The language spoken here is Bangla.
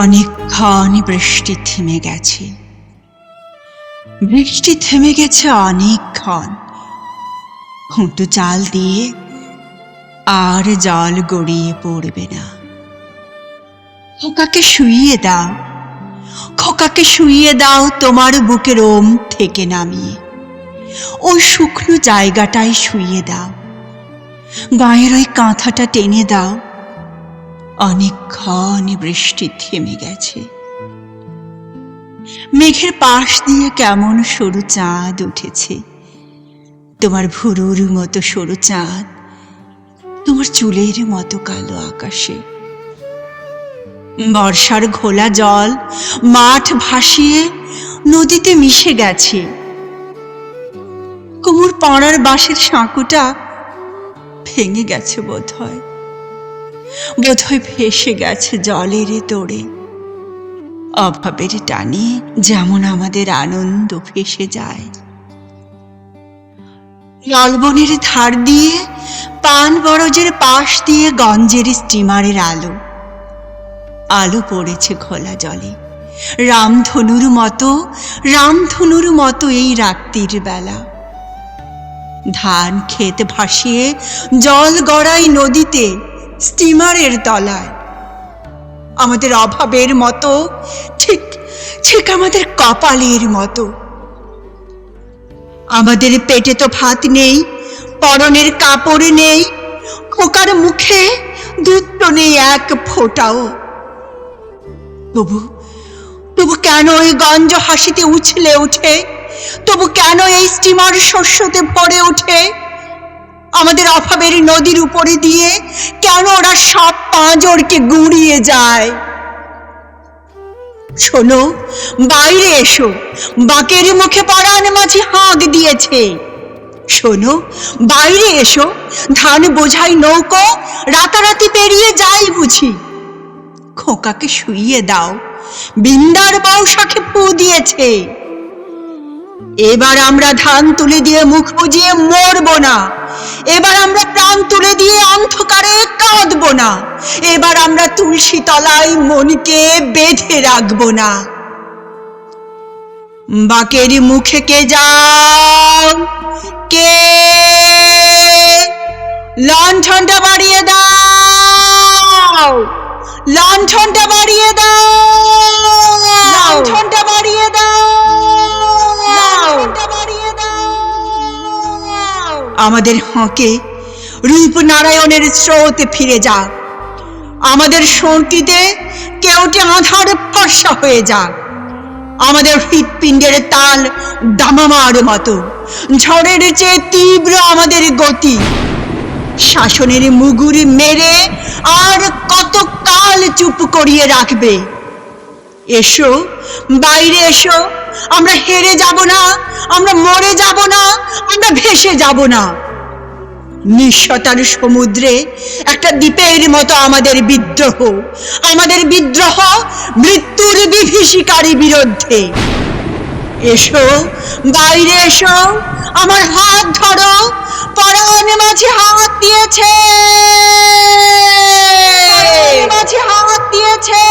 অনেকক্ষণ বৃষ্টি থেমে গেছে। বৃষ্টি থেমে গেছে অনেকক্ষণ। হুঁটো চাল দিয়ে আর জল গড়িয়ে পড়বে না। খোকাকে শুইয়ে দাও, খোকাকে শুইয়ে দাও তোমার বুকের ওম থেকে নামিয়ে। ওই শুকনো জায়গাটায় শুইয়ে দাও, গায়ের ওই কাঁথাটা টেনে দাও। অনেকক্ষণ বৃষ্টি থেমে গেছে। মেঘের পাশ দিয়ে কেমন সরু চাঁদ উঠেছে, তোমার ভুরুর মতো সরু চাঁদ, তোমার চুলের মতো কালো আকাশে। বর্ষার ঘোলা জল মাঠ ভাসিয়ে নদীতে মিশে গেছে। কুমুর পাড়ার বাঁশের সাঁকোটা ভেঙে গেছে বোধহয়, বোধহয় ভেসে গেছে জলের তোড়ে। অভাবের টানে যেমন আমাদের আনন্দ ভেসে যায়। নলবনের ধার দিয়ে পান বরজের পাশ দিয়ে গঞ্জের স্টিমারের আলো আলো পড়েছে খোলা জলে, রামধনুর মতো এই রাত্রির বেলা। ধান ক্ষেত ভাসিয়ে জল গড়াই নদীতে স্টিমারের তলায়। আমাদের অভাবের মতো, ঠিক ঠিক আমাদের কপালের মতো। আমাদের পেটে তো ভাত নেই, পরনের কাপড় নেই, খোকার মুখে দুধ তো নেই এক ফোঁটাও। তবু কেন ওই গঞ্জ হাসিতে উছলে ওঠে? তবু কেন এই স্টিমার শস্যতে ভরে ওঠে? আমাদের অভাবের নদীর উপরে দিয়ে কেন ওরা সব পাঁজরকে গুঁড়িয়ে যায়? শোনো, বাইরে এসো, বাঁকের মুখে পরাণ মাঝি হাঁক দিয়েছে। শোনো, বাইরে এসো, ধান বোঝাই নৌকো রাতারাতি পেরিয়ে যাই বুঝি। খোকাকে শুইয়ে দাও, বিন্দার বৌশাখে ফু দিয়েছে। এবার আমরা ধান তুলে দিয়ে মুখ বুজিয়ে মরবো না। এবার আমরা প্রাণ তুলে দিয়ে অন্ধকারে কাঁদবো না। এবার আমরা তুলসী তলায় মনকে বেঁধে রাখবো না। বাকের মুখে কে যাও? কে? লণ্ঠনটা বাড়িয়ে দাও, লণ্ঠনটা বাড়িয়ে দাও, লণ্ঠনটা বাড়িয়ে দাও, লণ্ঠনটা বাড়িয়ে দাও। আমাদের হাঁকে রূপনারায়ণের স্রোতে ফিরে যাক। আমাদের সঙ্গীতে কেউটে আধার ফর্সা হয়ে যাক। আমাদের হৃৎপিণ্ডের তাল দামামার মতো, ঝড়ের চেয়ে তীব্র আমাদের গতি। শাসনের মুগুরি মেরে আর কত কাল চুপ করিয়ে রাখবে? এসো, বাইরে এসো। আমরা হেরে যাব না, আমরা মরে যাব না, আমরা ভেসে যাব না। নিঃস্বতার সমুদ্রে একটা দ্বীপের মতো আমাদের বিদ্রোহ, আমাদের বিদ্রোহ মৃত্যুর বিভীষিকারী বিরুদ্ধে। এসো, বাইরে এসো, আমার হাত ধরো। পরাণ মাঝে হাত দিয়েছে, মাঝে হাত দিয়েছে।